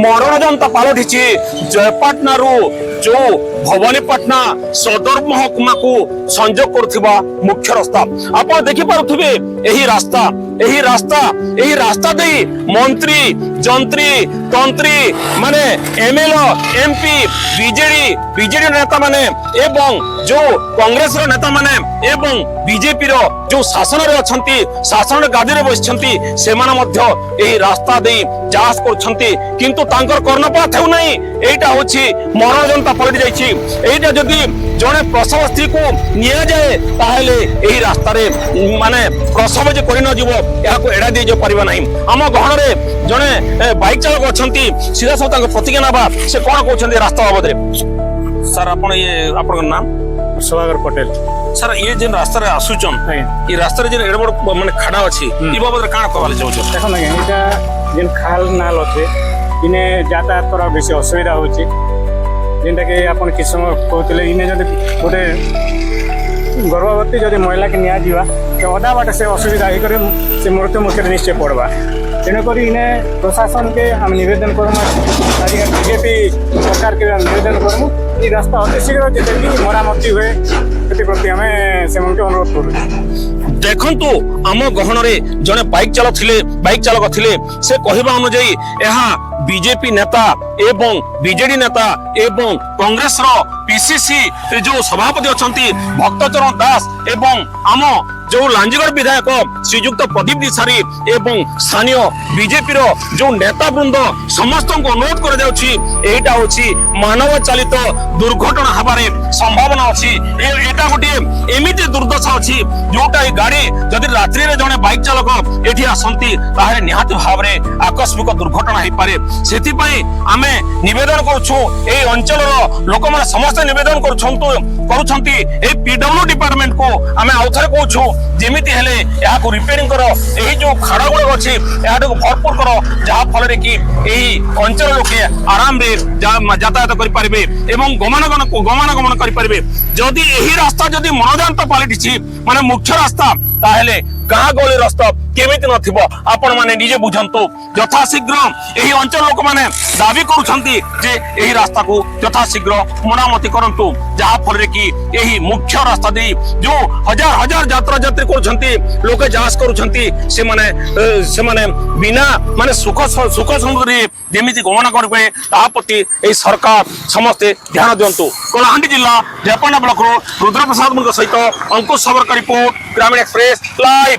ମରଣଯନ୍ତା ପାଲଟିଛି ଜୟପାଟନାରୁ जो भवानीपाटना सदर महकुमा को संजोग करुवा मुख्य रास्ता आप देखिपे यही रास्ता दे मंत्री जंत्री तंत्री माने एमएलए एमपी बीजेडी नेता माने एवं जो कांग्रेस नेता माने एवं बीजेपी रो जो शासन रे अछंती शासन गादी रे बसिछंती सेमान मध्य एही रास्ता दे जांच करछंती किंतु तांकर कर्णपात हेउ नै एटा होछि मरणजंता पलटि जाइछि एटा जदि जने प्रसव स्त्री को निया जाए ताहेले एही रास्ता रे माने प्रसव जे करि न जीवो या को एडा दे जो परिबा नाही हम गहन रे जने बाइक चालक अछंती सीधा सब तांको प्रतिज्ञा नबा से कोन कहउछंती रास्ता बाबद रे सर आपण ये आपन नाम सुहागर पटेल सर ये जेन रास्ता रे आसुचन ये रास्ता रे जेन एड बड़ माने खड़ा अछि ई बाबद रे काना कहले जाउछ देखो ना एटा जेन खाल नाल अछि इने यातायात कर बेसी असुविधा होछि जेनटा के आपण किस समय कहतले इने जदि गोटे गर्भवती जदि महिला के निया जीवा तो अदा बाटे से असुविधा हे करे से मृत्यु मुखरे निश्चय पड़वा तेणुक इने प्रशासन के हम निवेदन करूँ बीजेपी सरकार के निवेदन करूँ ये रास्ता अति शीघ्र जितनी मरामती हुए प्रति आम से अनुरोध करूँ देखंतु आम गहन रे जने बाइक चालक थिले से कहबा अनुଯାयी यहाँ बीजेपी नेता एवं बीजेडी नेता एवं कांग्रेस रो पीसीसी जो सभापति अछंती भक्तचरण दास एवं आम जो लांजीगढ़ विधायक श्रीयुक्त प्रदीप दिसारी एवं स्थानीय बीजेपी रो जो नेता वृंद समस्त को अनुरोध कर जाउछि एटा होछि मानव चालित दुर्घटना हबारे संभावना अछि एटा गोटे एमिति दुर्दशा अछि जोटा ई गाड़ी जदि रात्रि रे जने बाइक चालक एठी आसंती ताहे निहात भाबरे आकस्मिक दुर्घटना हे पारे सेति पई आमे निवेदन करछु ए अंचल रो लोक माने समस्त निवेदन करूछंती ए पीडब्ल्यू डिपार्टमेंट को आमे आउथरे कहछु जेमिति हेले या को रिपेयरिंग करो एही जो खाड़ा गुड़ अछि या को भरपूर करो जहा फल रे कि एही अंचल लोके आराम रे यातायात करि परिबे एवं गमनागमन करि परिबे जदि एही रास्ता जदि मनोजांत पालिटिछि माने मुख्य रास्ता ताहेले गाँ गली रास्ता केमिति नथिबो आपण माने निजे बुझंतु यथा शीघ्र एही अंचल लोक माने दाबी करूछंती जे एही रास्ता को यथा शीघ्र मरामती करंतु जहा फल रे कि एही मुख्य रास्ता दे जो हजार यात्रा यात्री करूछंती लोक जांच करूछंती से माने बिना माने सुख समुद्री जेमिति गमन करबे ता प्रति एही सरकार समस्त ध्यान दियंतु कलाहांडी जिला जयपाटना ब्लॉक रो रुद्र प्रसाद मुनक सहित अंकुश सावरकर रिपोर्ट ग्रामीण एक्सप्रेस लाइव।